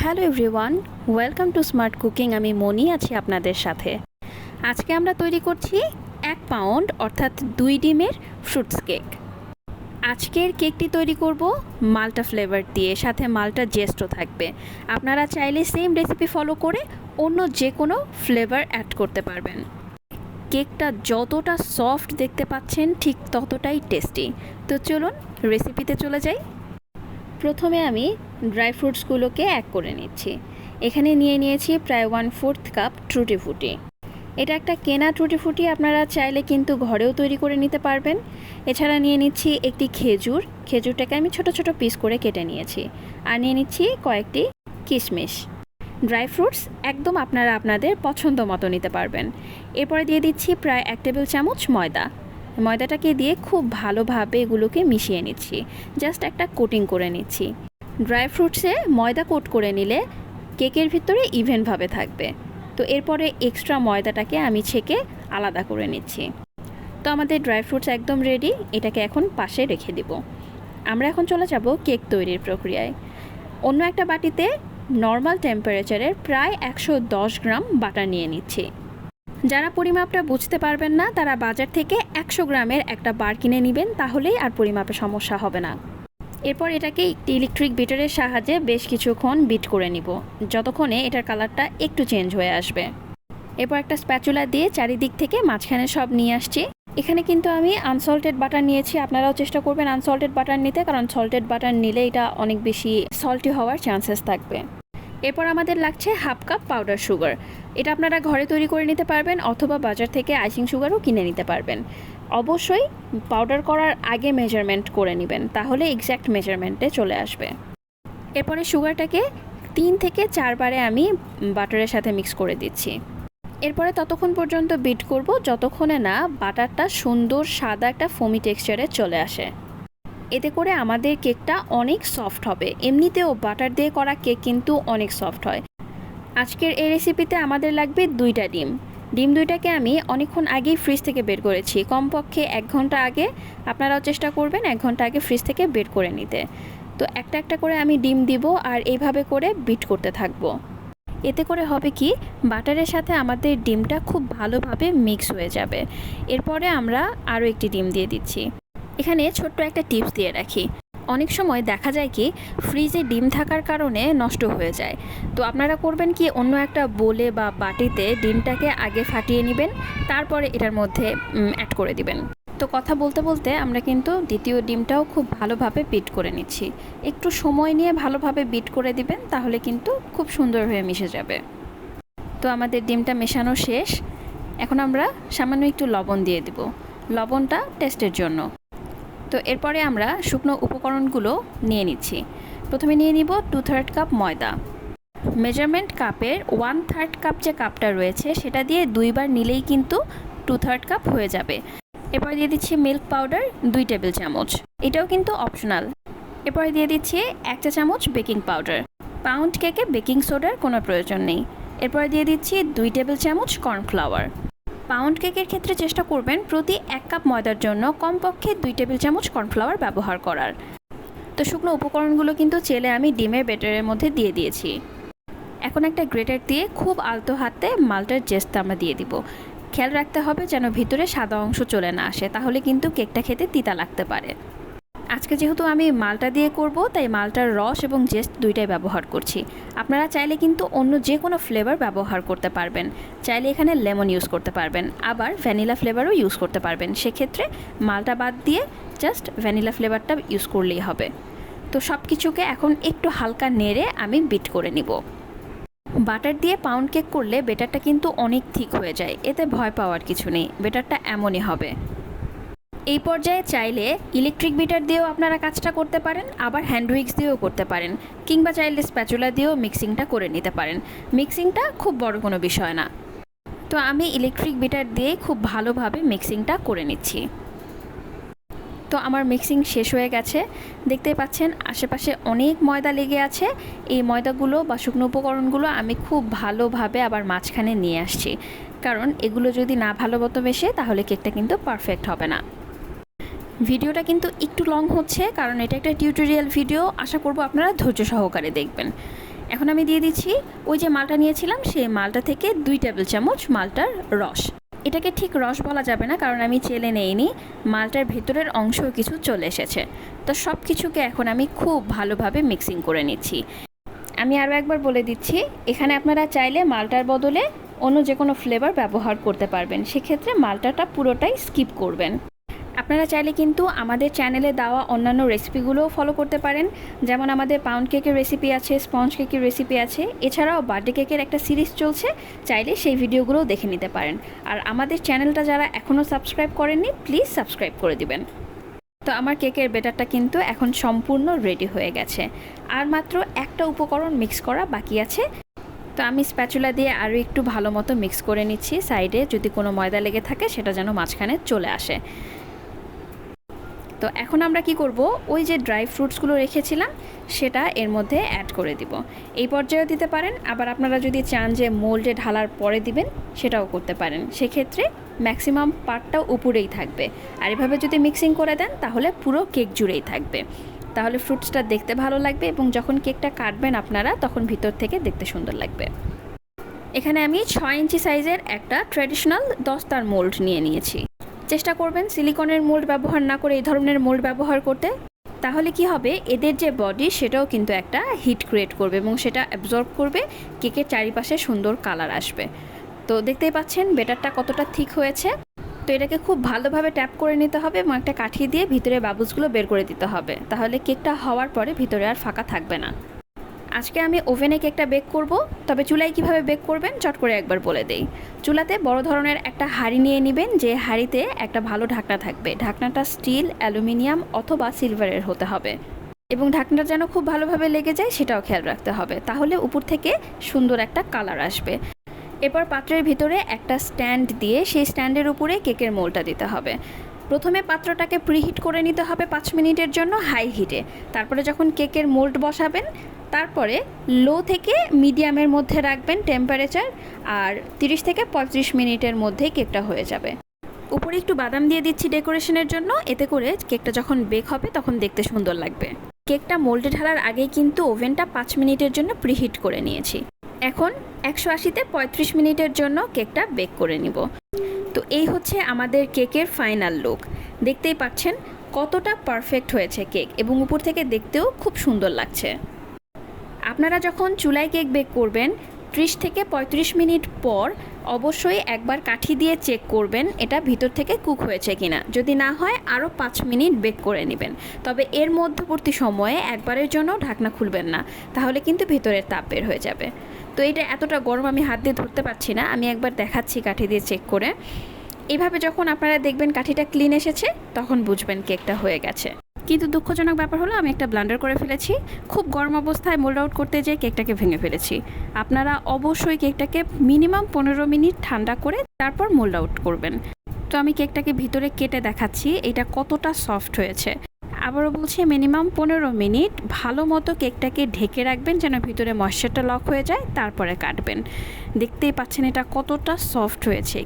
Hello everyone, welcome to smart cooking. আমি মনি আছি আপনাদের সাথে। আজকে আমরা তৈরি করছি 1 পাউন্ড অর্থাৎ 2 ডিমের ফ্রুটস কেক। আজকের কেকটি তৈরি করব মাল্টা ফ্লেভার দিয়ে, সাথে মাল্টা জেস্টও থাকবে। আপনারা চাইলে সেম রেসিপি ফলো করে অন্য যে কোনো ফ্লেভার অ্যাড করতে পারবেন। কেকটা যতটা সফট দেখতে পাচ্ছেন ঠিক ততটাই টেস্টি। তো চলুন রেসিপিতে চলে যাই। প্রথমে আমি ড্রাই ফ্রুটসগুলোকে অ্যাড করে নিচ্ছি। এখানে নিয়ে নিয়েছি প্রায় 1/4 কাপ টুটি ফ্রুটি। এটা একটা কেনা টুটি ফ্রুটি, আপনারা চাইলে কিন্তু ঘরেও তৈরি করে নিতে পারবেন। এছাড়া নিয়ে নিচ্ছি একটি খেজুরটাকে আমি ছোট ছোট পিস করে কেটে নিয়েছি। আর নিয়ে নিচ্ছি কয়েকটি কিশমিশ। ড্রাই ফ্রুটস একদম আপনারা আপনাদের পছন্দ মতো নিতে পারবেন। এরপরে দিয়ে দিচ্ছি প্রায় 1 টেবিল চামচ ময়দাটাকে দিয়ে খুব ভালোভাবে এগুলোকে মিশিয়ে নিচ্ছি। জাস্ট একটা কোটিং করে নিচ্ছি। ড্রাই ফ্রুটসে ময়দা কোট করে নিলে কেকের ভিতরে ইভেনভাবে থাকবে। তো এরপরে এক্সট্রা ময়দাটাকে আমি ছেঁকে আলাদা করে নিচ্ছি। তো আমাদের ড্রাই ফ্রুটস একদম রেডি। এটাকে এখন পাশে রেখে দিব। আমরা এখন চলে যাব কেক তৈরির প্রক্রিয়ায়। অন্য একটা বাটিতে নর্মাল টেম্পারেচারের প্রায় 110 গ্রাম বাটার নিয়ে নিচ্ছি। যারা পরিমাপটা বুঝতে পারবেন না তারা বাজার থেকে 100 গ্রামের একটা বার কিনে নেবেন, তাহলেই আর পরিমাপে সমস্যা হবে না। এরপর এটাকে একটি ইলেকট্রিক বিটারের সাহায্যে বেশ কিছুক্ষণ বিট করে নিব, যতক্ষণে এটার কালারটা একটু চেঞ্জ হয়ে আসবে। এরপর একটা স্প্যাচুলা দিয়ে চারিদিক থেকে মাঝখানে সব নিয়ে আসছি। এখানে কিন্তু আমি আনসল্টেড বাটার নিয়েছি। আপনারাও চেষ্টা করবেন আনসল্টেড বাটার নিতে, কারণ সল্টেড বাটার নিলে এটা অনেক বেশি সল্টি হওয়ার চান্সেস থাকবে। এরপর আমাদের লাগছে 1/2 কাপ পাউডার সুগার। এটা আপনারা ঘরে তৈরি করে নিতে পারবেন অথবা বাজার থেকে আইসিং সুগারও কিনে নিতে পারবেন। অবশ্যই পাউডার করার আগে মেজারমেন্ট করে নেবেন, তাহলে এক্স্যাক্ট মেজারমেন্টে চলে আসবে। এরপরে সুগারটাকে 3 থেকে 4 বারে আমি বাটারের সাথে মিক্স করে দিচ্ছি। এরপরে ততক্ষণ পর্যন্ত বিট করব যতক্ষণে না বাটারটা সুন্দর সাদা একটা ফোমি টেক্সচারে চলে আসে। এতে করে আমাদের কেকটা অনেক সফট হবে। এমনিতেও বাটার দিয়ে করা কেক কিন্তু অনেক সফট হয়। আজকের এই রেসিপিতে আমাদের লাগবে 2টা ডিম। ডিম 2টাকে আমি অনেকক্ষণ আগেই ফ্রিজ থেকে বের করেছি, কমপক্ষে 1 ঘন্টা আগে। আপনারাও চেষ্টা করবেন 1 ঘন্টা আগে ফ্রিজ থেকে বের করে নিতে। তো একটা একটা করে আমি ডিম দিব আর এইভাবে করে বিট করতে থাকবো। এতে করে হবে কি, বাটারের সাথে আমাদের ডিমটা খুব ভালোভাবে মিক্স হয়ে যাবে। এরপরে আমরা আরও একটি ডিম দিয়ে দিচ্ছি। এখানে ছোট্ট একটা টিপস দিয়ে রাখি, অনেক সময় দেখা যায় কি ফ্রিজে ডিম থাকার কারণে নষ্ট হয়ে যায়। তো আপনারা করবেন কি, অন্য একটা বোলে বা বাটিতে ডিমটাকে আগে ফাটিয়ে নেবেন, তারপরে এটার মধ্যে অ্যাড করে দিবেন। তো কথা বলতে বলতে আমরা কিন্তু দ্বিতীয় ডিমটাও খুব ভালোভাবে বিট করে নিচ্ছি। একটু সময় নিয়ে ভালোভাবে বিট করে দিবেন, তাহলে কিন্তু খুব সুন্দর হয়ে মিশে যাবে। তো আমাদের ডিমটা মেশানো শেষ। এখন আমরা সামান্য একটু লবণ দিয়ে দেব, লবণটা টেস্টের জন্য। তো এরপরে আমরা শুকনো উপকরণগুলো নিয়ে নিচ্ছি। প্রথমে নিয়ে নিব 2/3 কাপ ময়দা। মেজারমেন্ট কাপের 1/3 কাপ যে কাপটা রয়েছে সেটা দিয়ে 2 বার নিলেই কিন্তু 2/3 কাপ হয়ে যাবে। এরপরে দিয়ে দিচ্ছি মিল্ক পাউডার 2 টেবিল চামচ, এটাও কিন্তু অপশনাল। এরপরে দিয়ে দিচ্ছি 1 চা চামচ বেকিং পাউডার। পাউন্ড কেকে বেকিং সোডার কোনো প্রয়োজন নেই। এরপরে দিয়ে দিচ্ছি 2 টেবিল চামচ কর্নফ্লাওয়ার। পাউন্ড কেকের ক্ষেত্রে চেষ্টা করবেন প্রতি 1 কাপ ময়দার জন্য কমপক্ষে 2 টেবিল চামচ কর্নফ্লাওয়ার ব্যবহার করার। তো শুকনো উপকরণগুলো কিন্তু চেলে আমি ডিমের ব্যাটারের মধ্যে দিয়ে দিয়েছি। এখন একটা গ্রেটার দিয়ে খুব আলতো হাতে মাল্টার জেস্টটা আমরা দিয়ে দিব। খেয়াল রাখতে হবে যেন ভিতরে সাদা অংশ চলে না আসে, তাহলে কিন্তু কেকটা খেতে তিতা লাগতে পারে। আজকে যেহেতু আমি মালটা দিয়ে করব, তাই মালটার রস এবং জেস্ট 2টাই ব্যবহার করছি। আপনারা চাইলে কিন্তু অন্য যে কোনো ফ্লেভার ব্যবহার করতে পারবেন। চাইলে এখানে লেমন ইউজ করতে পারবেন, আবার ভ্যানিলা ফ্লেভারও ইউজ করতে পারবেন। সেক্ষেত্রে মালটা বাদ দিয়ে জাস্ট ভ্যানিলা ফ্লেভারটা ইউজ করলেই হবে। তো সব কিছুকে এখন একটু হালকা নেড়ে আমি বিট করে নিব। বাটার দিয়ে পাউন্ড কেক করলে বেটারটা কিন্তু অনেক থিক হয়ে যায়, এতে ভয় পাওয়ার কিছু নেই, বেটারটা এমনই হবে। এই পর্যায়ে চাইলে ইলেকট্রিক বিটার দিয়েও আপনারা কাজটা করতে পারেন, আবার হ্যান্ড উইক্স দিয়েও করতে পারেন, কিংবা চাইলে স্প্যাচুলা দিয়েও মিক্সিংটা করে নিতে পারেন। মিক্সিংটা খুব বড় কোনো বিষয় না। তো আমি ইলেকট্রিক বিটার দিয়ে খুব ভালোভাবে মিক্সিংটা করে নিচ্ছি। তো আমার মিক্সিং শেষ হয়ে গেছে। দেখতেই পাচ্ছেন আশেপাশে অনেক ময়দা লেগে আছে। এই ময়দাগুলো বা শুকনো উপকরণগুলো আমি খুব ভালোভাবে আবার মাঝখানে নিয়ে আসছি, কারণ এগুলো যদি না ভালো মতো মেশে তাহলে কেকটা কিন্তু পারফেক্ট হবে না। ভিডিওটা কিন্তু একটু লং হচ্ছে, কারণ এটা একটা টিউটোরিয়াল ভিডিও। আশা করব আপনারা ধৈর্য সহকারে দেখবেন। এখন আমি দিয়ে দিচ্ছি ওই যে মালটা নিয়েছিলাম সেই মালটা থেকে 2 টেবিল চামচ মালটার রস। এটাকে ঠিক রস বলা যাবে না, কারণ আমি চেলে নেইনি, মালটার ভেতরের অংশও কিছু চলে এসেছে। তো সব কিছুকে এখন আমি খুব ভালোভাবে মিক্সিং করে নিচ্ছি। আমি আরও একবার বলে দিচ্ছি, এখানে আপনারা চাইলে মালটার বদলে অন্য যে কোনো ফ্লেভার ব্যবহার করতে পারবেন, সেক্ষেত্রে মালটাটা পুরোটাই স্কিপ করবেন। আপনারা চাইলে কিন্তু আমাদের চ্যানেলে দেওয়া অন্যান্য রেসিপিগুলোও ফলো করতে পারেন, যেমন আমাদের পাউন্ড কেকের রেসিপি আছে, স্পঞ্জ কেকের রেসিপি আছে, এছাড়াও বার্থডে কেকের একটা সিরিজ চলছে, চাইলে সেই ভিডিওগুলোও দেখে নিতে পারেন। আর আমাদের চ্যানেলটা যারা এখনও সাবস্ক্রাইব করেননি, প্লিজ সাবস্ক্রাইব করে দিবেন। তো আমার কেকের ব্যাটারটা কিন্তু এখন সম্পূর্ণ রেডি হয়ে গেছে, আর মাত্র একটা উপকরণ মিক্স করা বাকি আছে। তো আমি স্প্যাচুলা দিয়ে আরও একটু ভালো মতো মিক্স করে নিচ্ছি, সাইডে যদি কোনো ময়দা লেগে থাকে সেটা যেন মাঝখানে চলে আসে। তো এখন আমরা কি করব, ওই যে ড্রাই ফ্রুটসগুলো রেখেছিলাম সেটা এর মধ্যে অ্যাড করে দিব। এই পর্যায়েও দিতে পারেন, আবার আপনারা যদি চান যে মোল্ডে ঢালার পরে দিবেন সেটাও করতে পারেন, সেক্ষেত্রে ম্যাক্সিমাম পার্টটাও উপরেই থাকবে। আর এভাবে যদি মিক্সিং করে দেন তাহলে পুরো কেক জুড়েই থাকবে, তাহলে ফ্রুটসটা দেখতে ভালো লাগবে এবং যখন কেকটা কাটবেন আপনারা তখন ভিতর থেকে দেখতে সুন্দর লাগবে। এখানে আমি 6 ইঞ্চি সাইজের একটা ট্র্যাডিশনাল দস্তার মোল্ড নিয়ে নিয়েছি। চেষ্টা করবেন সিলিকনের মোল্ড ব্যবহার না করে এই ধরনের মোল্ড ব্যবহার করতে, তাহলে কি হবে, এদের যে বডি সেটাও কিন্তু একটা হিট ক্রিয়েট করবে এবং সেটা অ্যাবজর্ব করবে, কেকের চারিপাশে সুন্দর কালার আসবে। তো দেখতেই পাচ্ছেন ব্যাটারটা কতটা থিক হয়েছে। তো এটাকে খুব ভালোভাবে ট্যাপ করে নিতে হবে এবং একটা কাঠি দিয়ে ভিতরে বাবুলসগুলো বের করে দিতে হবে, তাহলে কেকটা হওয়ার পরে ভিতরে আর ফাঁকা থাকবে না। আজকে আমি ওভেনে কেকটা বেক করব, তবে চুলায় কিভাবে বেক করবেন চট করে একবার বলে দেই। চুলাতে বড় ধরনের একটা হাঁড়ি নিয়ে নেবেন, যে হাঁড়িতে একটা ভালো ঢাকনা থাকবে। ঢাকনাটা স্টিল, অ্যালুমিনিয়াম অথবা সিলভারের হতে হবে এবং ঢাকনাটা যেন খুব ভালোভাবে লেগে যায় সেটাও খেয়াল রাখতে হবে, তাহলে উপর থেকে সুন্দর একটা কালার আসবে। এরপর পাত্রের ভিতরে একটা স্ট্যান্ড দিয়ে সেই স্ট্যান্ডের উপরে কেকের মোলটা দিতে হবে। প্রথমে পাত্রটাকে প্রিহিট করে নিতে হবে 5 মিনিটের জন্য হাই হিটে। তারপরে যখন কেকের মোল্ড বসাবেন তারপরে লো থেকে মিডিয়ামের মধ্যে রাখবেন টেম্পারেচার, আর 30 থেকে 35 মিনিটের মধ্যে কেকটা হয়ে যাবে। উপরে একটু বাদাম দিয়ে দিচ্ছি ডেকোরেশনের জন্য, এতে করে কেকটা যখন বেক হবে তখন দেখতে সুন্দর লাগবে। কেকটা মোল্ডে ঢালার আগেই কিন্তু ওভেনটা 5 মিনিটের জন্য প্রিহিট করে নিয়েছি। এখন 180-তে 35 মিনিটের জন্য কেকটা বেক করে নিব। তো এই হচ্ছে আমাদের কেকের ফাইনাল লুক। দেখতেই পাচ্ছেন কতটা পারফেক্ট হয়েছে কেক এবং উপর থেকে দেখতেও খুব সুন্দর লাগছে। আপনারা যখন চুলায় কেক বেক করবেন 30 থেকে 35 মিনিট পর অবশ্যই একবার কাঠি দিয়ে চেক করবেন এটা ভিতর থেকে কুক হয়েছে কিনা। যদি না হয় আরও 5 মিনিট বেক করে নেবেন, তবে এর মধ্যবর্তী সময়ে একবারের জন্য ঢাকনা খুলবেন না, তাহলে কিন্তু ভিতরের তাপ বের হয়ে যাবে। তো এটা এতটা গরম আমি হাত দিয়ে ধরতে পারছি না, আমি একবার দেখাচ্ছি কাঠি দিয়ে চেক করে। এইভাবে যখন আপনারা দেখবেন কাঠিটা ক্লিন এসেছে তখন বুঝবেন কেকটা হয়ে গেছে। কিন্তু দুঃখজনক ব্যাপার হলো আমি একটা ব্লান্ডার করে ফেলেছি, খুব গরম অবস্থায় মোল্ড আউট করতে যেয়ে কেকটাকে ভেঙে ফেলেছি। আপনারা অবশ্যই কেকটাকে মিনিমাম 15 মিনিট ঠান্ডা করে তারপর মোল্ড আউট করবেন। তো আমি কেকটাকে ভিতরে কেটে দেখাচ্ছি এটা কতটা সফট হয়েছে। আবারও বলছি মিনিমাম 15 মিনিট ভালো মতো কেকটাকে ঢেকে রাখবেন যেন ভিতরে ময়েশ্চারটা লক হয়ে যায়, তারপরে কাটবেন। দেখতেই পাচ্ছেন এটা কতটা সফট হয়েছে।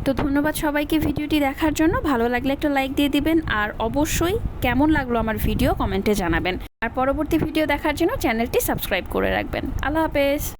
তো ধন্যবাদ সবাইকে ভিডিওটি দেখার জন্য। ভালো লাগলে একটা লাইক দিয়ে দিবেন, আর অবশ্যই কেমন লাগলো আমার ভিডিও কমেন্টে জানাবেন। আর পরবর্তী ভিডিও দেখার জন্য চ্যানেলটি সাবস্ক্রাইব করে রাখবেন। আল্লাহ হাফেজ।